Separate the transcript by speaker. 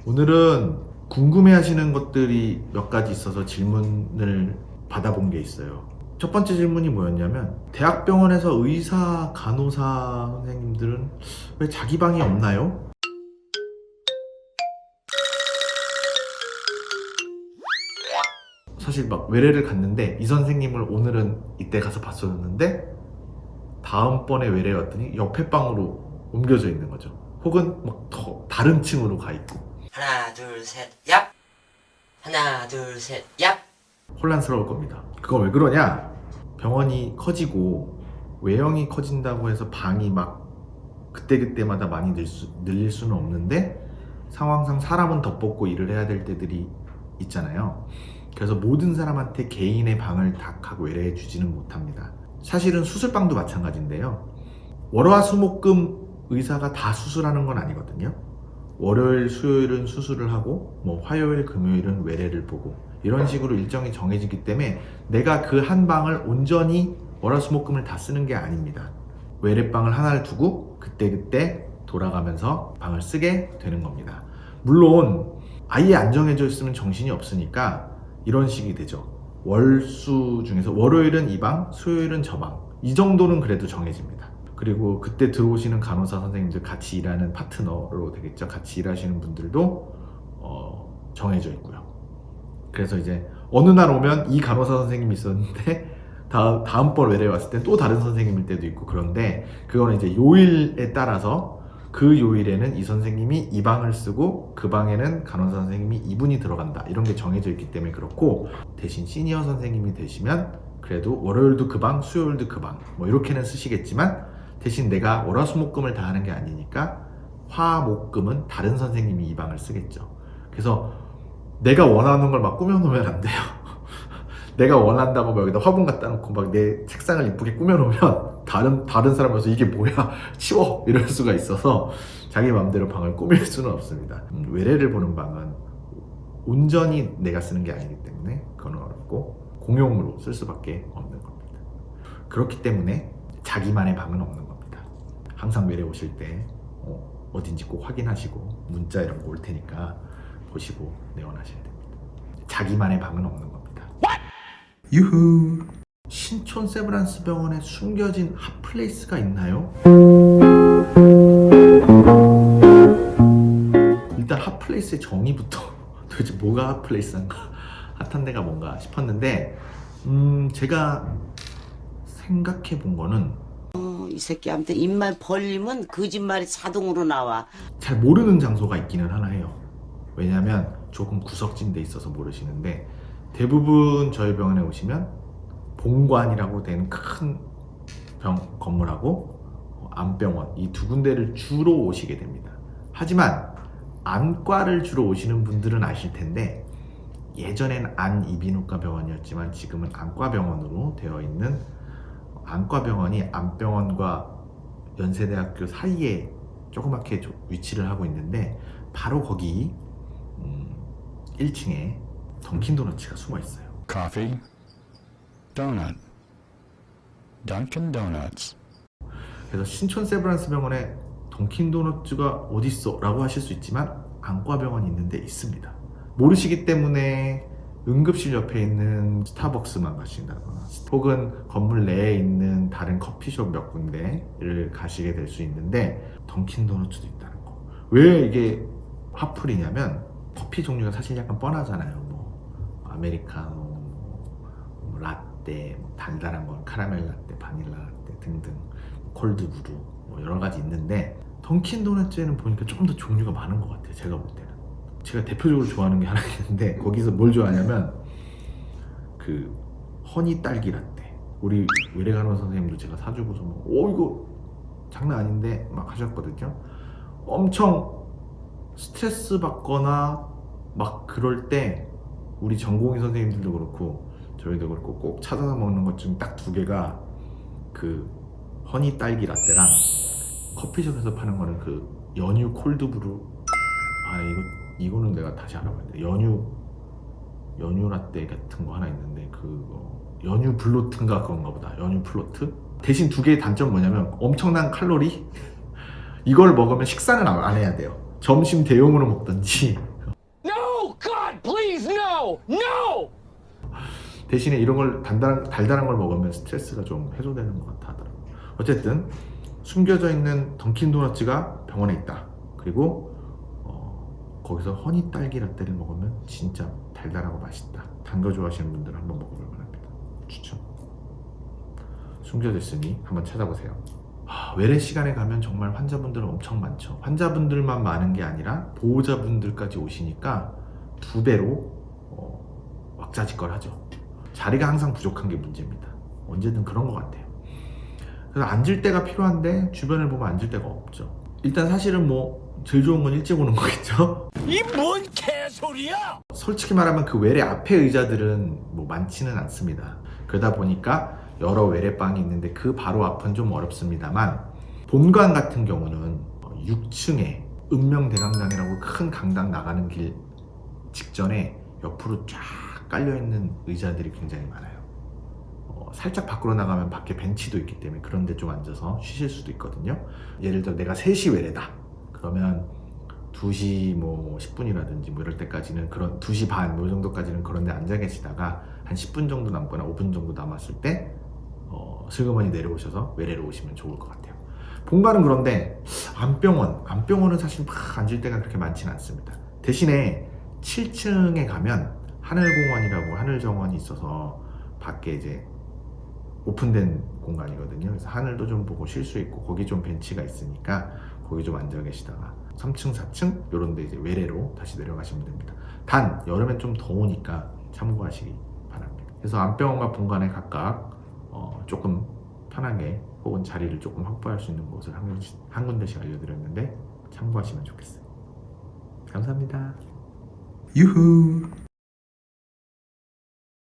Speaker 1: 오늘은 궁금해하시는 것들이 몇 가지 있어서 질문을 받아본 게 있어요. 첫 번째 질문이 뭐였냐면, 대학병원에서 의사, 간호사 선생님들은 왜 자기 방이 없나요? 사실 막 외래를 갔는데 이 선생님을 오늘은 이때 가서 봤었는데 다음번에 외래 왔더니 옆에 방으로 옮겨져 있는 거죠. 혹은 막 더 다른 층으로 가 있고.
Speaker 2: 하나 둘 셋 얍. 하나 둘 셋 얍.
Speaker 1: 혼란스러울 겁니다. 그건 왜 그러냐? 병원이 커지고 외형이 커진다고 해서 방이 막 그때그때마다 많이 늘릴 수는 없는데, 상황상 사람은 덧벗고 일을 해야 될 때들이 있잖아요. 그래서 모든 사람한테 개인의 방을 다 하고 외래해 주지는 못합니다. 사실은 수술방도 마찬가지인데요. 월화수목금 의사가 다 수술하는 건 아니거든요. 월요일, 수요일은 수술을 하고 뭐 화요일, 금요일은 외래를 보고 이런 식으로 일정이 정해지기 때문에 내가 그 한 방을 온전히 월화수목금을 다 쓰는 게 아닙니다. 외래방을 하나를 두고 그때그때 돌아가면서 방을 쓰게 되는 겁니다. 물론 아예 안 정해져 있으면 정신이 없으니까 이런 식이 되죠. 월수 중에서 월요일은 이 방, 수요일은 저 방, 이 정도는 그래도 정해집니다. 그리고 그때 들어오시는 간호사 선생님들, 같이 일하는 파트너로 되겠죠. 같이 일하시는 분들도 정해져 있고요. 그래서 이제 어느 날 오면 이 간호사 선생님이 있었는데 다음번 외래 왔을 때 또 다른 선생님일 때도 있고, 그런데 그거는 이제 요일에 따라서 그 요일에는 이 선생님이 이 방을 쓰고 그 방에는 간호사 선생님이 이분이 들어간다, 이런 게 정해져 있기 때문에 그렇고, 대신 시니어 선생님이 되시면 그래도 월요일도 그 방, 수요일도 그 방, 뭐 이렇게는 쓰시겠지만, 대신 내가 월화수목금을 다 하는 게 아니니까 화목금은 다른 선생님이 이 방을 쓰겠죠. 그래서 내가 원하는 걸 막 꾸며놓으면 안 돼요. 내가 원한다고 막 여기다 화분 갖다 놓고 막 내 책상을 이쁘게 꾸며놓으면 다른 사람 와서 이게 뭐야, 치워, 이럴 수가 있어서 자기 마음대로 방을 꾸밀 수는 없습니다. 외래를 보는 방은 온전히 내가 쓰는 게 아니기 때문에 그건 어렵고 공용으로 쓸 수밖에 없는 겁니다. 그렇기 때문에 자기만의 방은 없는 겁니다. 항상 외래 오실 때 어딘지 꼭 확인하시고 문자 이런 거 올 테니까 보시고 내원하셔야 됩니다. 자기만의 방은 없는 겁니다. 유후. 신촌 세브란스 병원에 숨겨진 핫플레이스가 있나요? 일단 핫플레이스의 정의부터 도대체 뭐가 핫플레이스인가, 핫한 데가 뭔가 싶었는데, 제가 생각해 본 거는
Speaker 3: 이 새끼한테 입만 벌리면 거짓말이 자동으로 나와.
Speaker 1: 잘 모르는 장소가 있기는 하나 해요. 왜냐면 조금 구석진 데 있어서 모르시는데, 대부분 저희 병원에 오시면 본관이라고 된 큰 건물하고 안병원, 이 두 군데를 주로 오시게 됩니다. 하지만 안과를 주로 오시는 분들은 아실 텐데, 예전엔 안이비인후과 병원이었지만 지금은 안과병원으로 되어 있는 안과병원이 안병원과 연세대학교 사이에 조그맣게 위치를 하고 있는데, 바로 거기 1층에 던킨도너츠가 숨어 있어요.
Speaker 4: Coffee, donut, Dunkin' Donuts.
Speaker 1: 그래서 신촌 세브란스 병원에 던킨도너츠가 어딨어? 라고 하실 수 있지만 안과병원이 있는데 있습니다. 모르시기 때문에 응급실 옆에 있는 스타벅스만 가신다거나 혹은 건물 내에 있는 다른 커피숍 몇 군데를 가시게 될 수 있는데, 던킨도너츠도 있다는 거. 왜 이게 핫플이냐면, 커피 종류가 사실 약간 뻔하잖아요. 뭐 아메리카노, 뭐 라떼, 뭐 달달한 건 카라멜 라떼, 바닐라 라떼 등등, 콜드 브루, 뭐 여러 가지 있는데, 던킨 도너츠에는 보니까 조금 더 종류가 많은 것 같아요. 제가 볼 때는. 제가 대표적으로 좋아하는 게 하나 있는데, 거기서 뭘 좋아하냐면 그 허니 딸기 라떼. 우리 외래간호 선생님도 제가 사주고서 이거 장난 아닌데 막 하셨거든요. 엄청 스트레스 받거나 막 그럴 때 우리 전공의 선생님들도 그렇고 저희도 그렇고 꼭 찾아서 먹는 것 중 딱 두 개가 그 허니 딸기 라떼랑 커피숍에서 파는 거는 그 연유 콜드브루. 이거는 내가 다시 알아봐야 돼. 연유 라떼 같은 거 하나 있는데, 그거 연유 블로트인가 그런가 보다. 연유 플로트. 대신 두 개의 단점 뭐냐면 엄청난 칼로리. 이걸 먹으면 식사는 안 해야 돼요. 점심 대용으로 먹든지 대신에 이런 걸 달달한 걸 먹으면 스트레스가 좀 해소되는 것 같아 하더라고요. 어쨌든 숨겨져 있는 던킨 도너츠가 병원에 있다. 그리고 거기서 허니 딸기 라떼를 먹으면 진짜 달달하고 맛있다. 단 거 좋아하시는 분들은 한번 먹어볼 만합니다. 추천. 숨겨져 있으니 한번 찾아보세요. 외래 시간에 가면 정말 환자분들은 엄청 많죠. 환자분들만 많은 게 아니라 보호자분들까지 오시니까 2배로 왁자지껄하죠. 자리가 항상 부족한 게 문제입니다. 언제든 그런 것 같아요. 그래서 앉을 데가 필요한데 주변을 보면 앉을 데가 없죠. 일단 사실은 뭐 제일 좋은 건 일찍 오는 거겠죠.
Speaker 5: 이 뭔 개소리야!
Speaker 1: 솔직히 말하면 그 외래 앞에 의자들은 뭐 많지는 않습니다. 그러다 보니까 여러 외래방이 있는데 그 바로 앞은 좀 어렵습니다만, 본관 같은 경우는 6층에 읍명대강당이라고 큰 강당 나가는 길 직전에 옆으로 쫙 깔려있는 의자들이 굉장히 많아요. 살짝 밖으로 나가면 밖에 벤치도 있기 때문에 그런 데 좀 앉아서 쉬실 수도 있거든요. 예를 들어 내가 3시 외래다 그러면 2시 뭐 10분이라든지 뭐 이럴 때까지는 그런 2시 반 뭐 정도까지는 그런 데 앉아 계시다가 한 10분 정도 남거나 5분 정도 남았을 때 슬그머니 내려오셔서 외래로 오시면 좋을 것 같아요. 본관은 그런데 안병원은 사실 막 앉을 데가 그렇게 많지는 않습니다. 대신에 7층에 가면 하늘공원이라고 하늘정원이 있어서 밖에 이제 오픈된 공간이거든요. 그래서 하늘도 좀 보고 쉴 수 있고 거기 좀 벤치가 있으니까 거기 좀 앉아 계시다가 3층, 4층 이런 데 이제 외래로 다시 내려가시면 됩니다. 단 여름엔 좀 더우니까 참고하시기 바랍니다. 그래서 안병원과 본관에 각각 조금 편하게 혹은 자리를 조금 확보할 수 있는 곳을 한 군데씩 알려드렸는데 참고하시면 좋겠어요. 감사합니다.
Speaker 6: 유후.